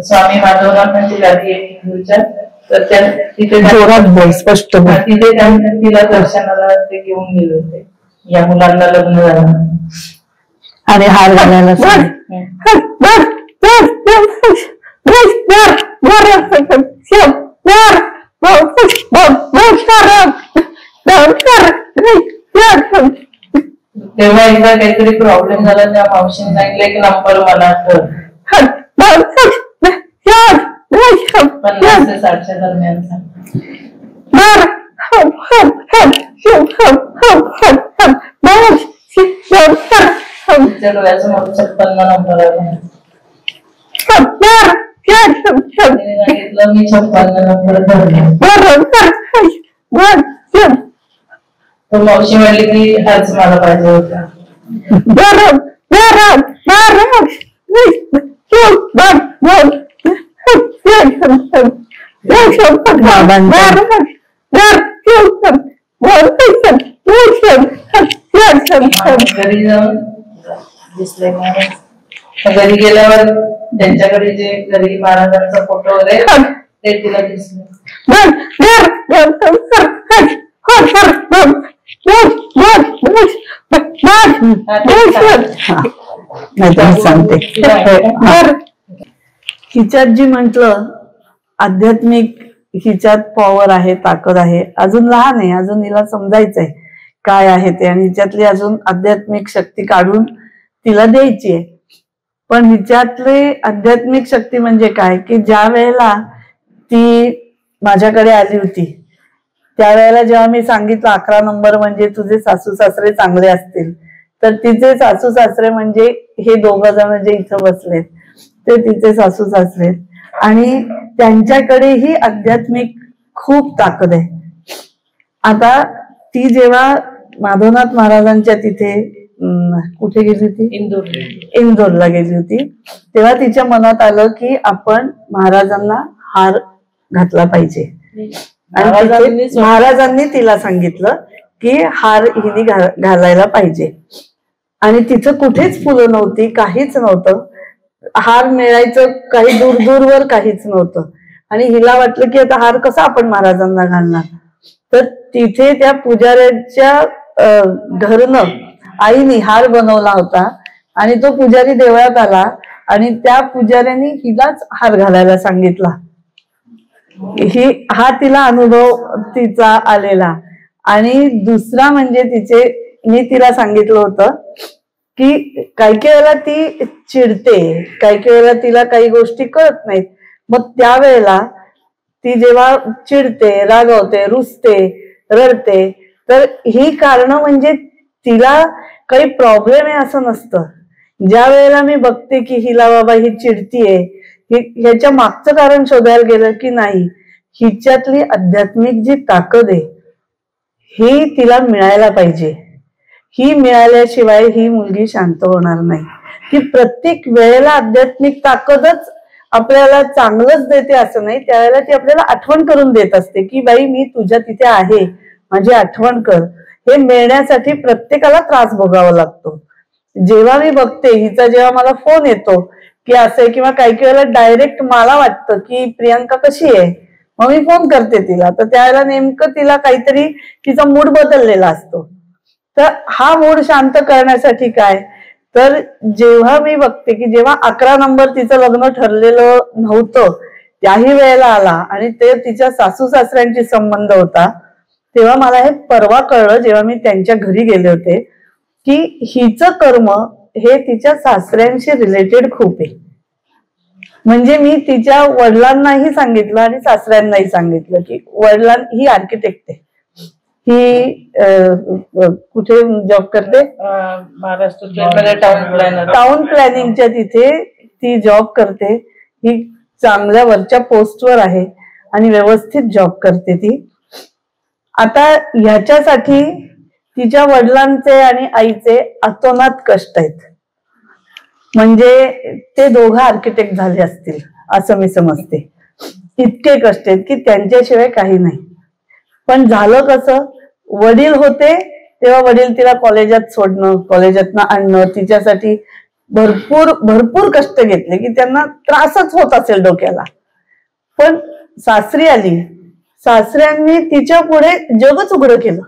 स्वामी माधवनाथांची गादी तर तिथे स्पष्ट तिथे तिला दर्शनाला ते घेऊन गेले होते. या मुलांना लग्न झालं आणि हार घालायला तेव्हा एकदा काहीतरी प्रॉब्लेम झाला त्या मावशीने सांगितलं की नंबर मला कर 50 ते 60 दरम्यानचा. तिच्या डोळ्यासमोर 56 नंबर आला. सांगितलं मी 56 नंबर धरला. तर मावशी म्हणली की हाच मला पाहिजे होता. घरी जाऊन दिसले घरी गेल्यावर त्यांच्याकडे जे घरी महाराजांचा फोटो वगैरे ते तिला दिसले. सांगते हिच्यात जी म्हंटल आध्यात्मिक हिच्यात पॉवर आहे, ताकद आहे. अजून लहान आहे, अजून हिला समजायचंय काय आहे ते, आणि हिच्यातली अजून आध्यात्मिक शक्ती काढून तिला द्यायची आहे. पण हिच्यातली आध्यात्मिक शक्ती म्हणजे काय की ज्या वेळेला ती माझ्याकडे आली होती त्यावेळेला जेव्हा मी सांगितलं 11 नंबर म्हणजे तुझे सासू सासरे चांगले असतील, तर तिचे सासू सासरे म्हणजे हे 2 जण जे इथं बसलेत ते तिचे सासू सासरे, आणि त्यांच्याकडेही आध्यात्मिक खूप ताकद आहे. आता ती जेव्हा माधवनाथ महाराजांच्या तिथे कुठे गेली होती, इंदोरला गेली होती, तेव्हा तिच्या मनात आलं की आपण महाराजांना हार घातला पाहिजे. आणि महाराजांनी तिला सांगितलं की हार हिने घालायला पाहिजे. आणि तिथं कुठेच फुलं नव्हती, काहीच नव्हतं, हार मिळायचं काही दूर दूरवर काहीच नव्हतं. आणि हिला वाटलं की आता हार कसा आपण महाराजांना घालणार, तर तिथे त्या पुजाऱ्याच्या घरनं आईने हार बनवला होता आणि तो पुजारी देवळात आला आणि त्या पुजाऱ्याने हिलाच हार घालायला सांगितला. हा तिला अनुभव तिचा आलेला. आणि दुसरा म्हणजे मी तिला सांगितलं होतं की काही वेळेला ती चिडते, काही वेळेला तिला काही गोष्टी कळत नाहीत. मग त्यावेळेला ती जेव्हा चिडते, रागवते, रुसते, रडते, तर ही कारणं म्हणजे तिला काही प्रॉब्लेम आहे असं नसतं. ज्या वेळेला मी बघते की हिला बाबा ही चिडतीये, ह्याच्या मागचं कारण शोधायला गेलं की नाही, हिच्यातली आध्यात्मिक जी ताकद आहे ही तिला मिळायला पाहिजे. ही मिळाल्याशिवाय ही मुलगी शांत होणार नाही. की प्रत्येक वेळेला आध्यात्मिक ताकदच आपल्याला चांगलंच देते असं नाही, त्यावेळेला ती आपल्याला आठवण करून देत असते की बाई मी तुझ्या तिथे आहे, माझी आठवण कर. हे मिळण्यासाठी प्रत्येकाला त्रास भोगावा लागतो. जेव्हा मी बघते हिचा, जेव्हा मला फोन येतो की असं, किंवा काही वेळेला डायरेक्ट मला वाटतं की प्रियांका कशी आहे, मग मी फोन करते तिला, तर त्यावेळेला नेमकं तिला काहीतरी तिचा मूड बदललेला असतो. तर हा मूड शांत करण्यासाठी काय, तर जेव्हा मी बघते की जेव्हा 11 नंबर तिचं लग्न ठरलेलं नव्हतं त्याही वेळेला आला आणि ते तिच्या सासू सासऱ्यांशी संबंध होता, तेव्हा मला हे परवा कळलं जेव्हा मी त्यांच्या घरी गेले होते की हिचं कर्म हे तिच्या सासऱ्यांशी रिलेटेड खूप आहे. म्हणजे मी तिच्या वडिलांनाही सांगितलं आणि सासऱ्यांनाही सांगितलं की ही आर्किटेक्ट आहे, ही कुठे जॉब करते, महाराष्ट्र टाउन प्लॅनिंगच्या तिथे ती जॉब करते. ही चांगल्या वरच्या पोस्टवर आहे आणि व्यवस्थित जॉब करते ती. आता ह्याच्यासाठी तिच्या वडिलांचे आणि आईचे अतोनात कष्ट आहेत. म्हणजे ते दोघं आर्किटेक्ट झाले असतील असं मी समजते. इतके कष्ट आहेत की त्यांच्याशिवाय काही नाही. पण झालं कसं, वडील होते तेव्हा वडील तिला कॉलेजात सोडणं, कॉलेजातनं आणणं, तिच्यासाठी भरपूर भरपूर कष्ट घेतले की त्यांना त्रासच होत असेल डोक्याला. पण सासरी आली, सासऱ्यांनी तिच्या पुढे जगच उघडं केलं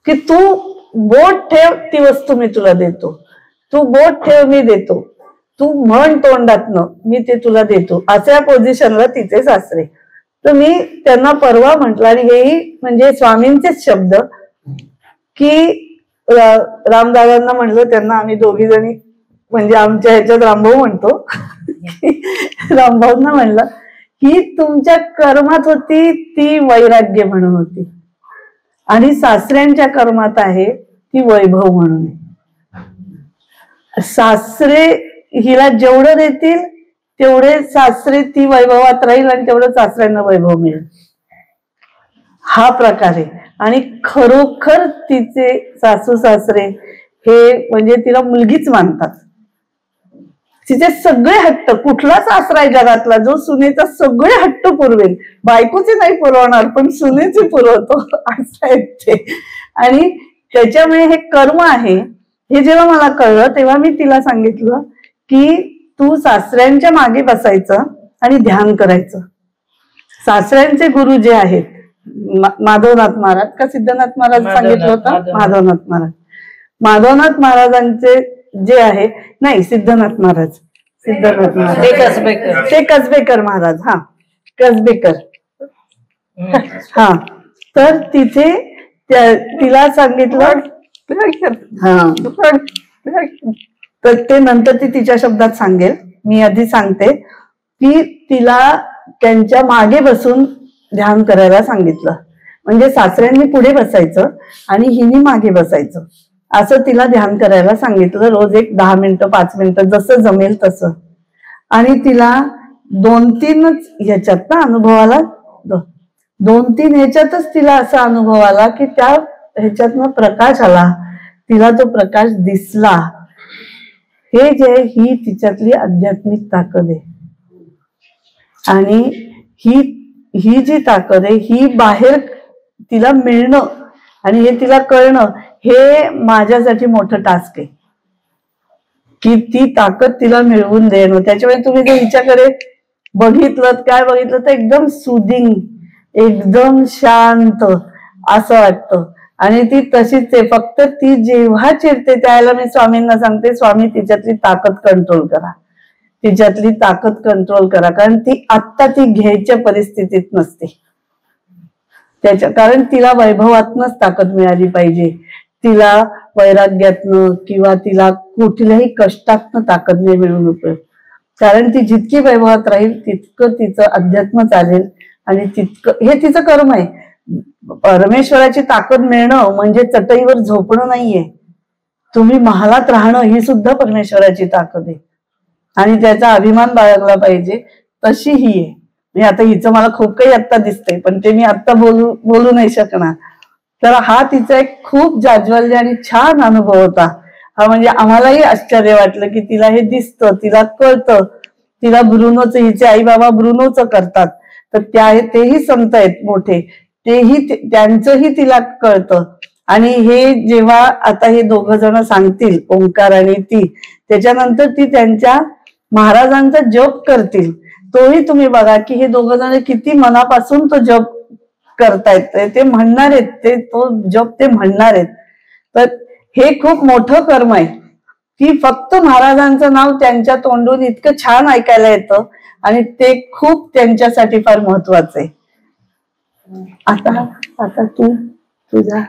की तू बोट ठेव, ती वस्तू मी तुला देतो, तू बोट ठेव मी देतो, तू म्हण तोंडातनं मी ते तुला देतो, अशा पोझिशनला तिचे सासरे. तर मी त्यांना परवा म्हटलं, आणि हेही म्हणजे स्वामींचेच शब्द, की रामदादांना म्हणलं, त्यांना आम्ही दोघी जणी म्हणजे आमच्या ह्याच्यात रामभाऊ म्हणतो, रामभाऊंना म्हणलं ही तुमच्या कर्मात होती ती वैराग्य म्हणून होती, आणि सासऱ्यांच्या कर्मात आहे ती वैभव म्हणून. सासरे हिला जेवढं देतील तेवढे सासरे ती वैभवात राहील आणि तेवढं सासऱ्यांना वैभव मिळेल, हा प्रकार आहे. आणि खरोखर तिचे सासू सासरे हे म्हणजे तिला मुलगीच मानतात. तिचे सगळे हट्ट, कुठला सासरा आहे जगातला जो सुनेचा सगळे हट्ट पुरवेल, बायकोचे नाही पुरवणार पण सुनेचे पुरवतो असं आहे ते. आणि त्याच्यामुळे हे कर्म आहे हे जेव्हा मला कळलं तेव्हा मी तिला सांगितलं की तू सासऱ्यांच्या मागे बसायचं आणि ध्यान करायचं. सासऱ्यांचे गुरु जे आहेत, माधवनाथ महाराज का सिद्धनाथ महाराज सांगितलं होतं, माधवनाथ महाराज, माधवनाथ महाराजांचे जे आहे, नाही सिद्धनाथ महाराज, सिद्धनाथ महाराज ते कसबेकर महाराज, हा कसबेकर, हा. तर तिथे तिला सांगितलं, हा, तर ते नंतर ती तिच्या शब्दात सांगेल, मी आधी सांगते की तिला त्यांच्या मागे बसून ध्यान करायला सांगितलं. म्हणजे सासऱ्यांनी पुढे बसायचं आणि हिनी मागे बसायचं, असं तिला ध्यान करायला सांगितलं. रोज एक 10 मिनिटं 5 मिनिटं जसं जमेल तसं. आणि तिला 2-3 ह्याच्यात ना अनुभवाला, 2-3 ह्याच्यातच तिला असा अनुभव आला की त्या ह्याच्यातनं प्रकाश आला, तिला तो प्रकाश दिसला. हे जे ही तिच्यातली आध्यात्मिक ताकद आहे, आणि ही जी ताकद आहे ही बाहेर तिला मिळणं आणि हे तिला कळणं हे माझ्यासाठी मोठं टास्क आहे की ती ताकद तिला मिळवून देणं. त्याच्यामुळे तुम्ही जर हिच्याकडे बघितलं, काय बघितलं तर एकदम सुदिंग, एकदम शांत असं वाटतं. आणि ती तशीच आहे, फक्त ती जेव्हा चिडते त्यावेळेला मी स्वामींना सांगते, स्वामी तिच्यातली ताकद कंट्रोल करा, तिच्यातली ताकद कंट्रोल करा, कारण ती आत्ता ती घ्यायच्या परिस्थितीत नसते. कारण तिला वैभवातनच ताकद मिळाली पाहिजे, तिला वैराग्यातनं किंवा तिला कुठल्याही कष्टातनं ताकद नाही मिळून उपयोग. कारण ती जितकी वैभवात राहील तितकं तिचं अध्यात्म चालेल आणि तितकं हे तिचं कर्म आहे. परमेश्वराची ताकद मिळणं म्हणजे चटईवर झोपणं नाहीये, तुम्ही महालात राहणं ही सुद्धा परमेश्वराची ताकद आहे आणि त्याचा अभिमान बाळगला पाहिजे. तशी ही आहे. म्हणजे आता हिचं मला खूप काही आत्ता दिसतंय पण ते मी आत्ता बोलू नाही शकणार. तर हा तिचा एक खूप जाज्वल्य आणि छान अनुभव होता. हा म्हणजे आम्हालाही आश्चर्य वाटलं की तिला हे दिसतं, तिला कळतं. तिला ब्रुनोचं, हिचे आई बाबा ब्रुनोचं करतात, तर तेही संत आहेत मोठे, त्यांचंही तिला कळतं. आणि हे जेव्हा आता हे 2 जण सांगतील, ओंकार आणि ती, त्याच्यानंतर ती त्यांच्या महाराजांचा जप करतील, तोही तुम्ही बघा की हे 2 जण किती मनापासून तो जप करतायत, ते म्हणणार आहेत, तो जप ते म्हणणार आहेत. तर हे खूप मोठं कर्म आहे की फक्त महाराजांचं नाव त्यांच्या तोंडून इतकं छान ऐकायला येतं आणि ते खूप त्यांच्यासाठी फार महत्वाचं आहे. आता तू तुझा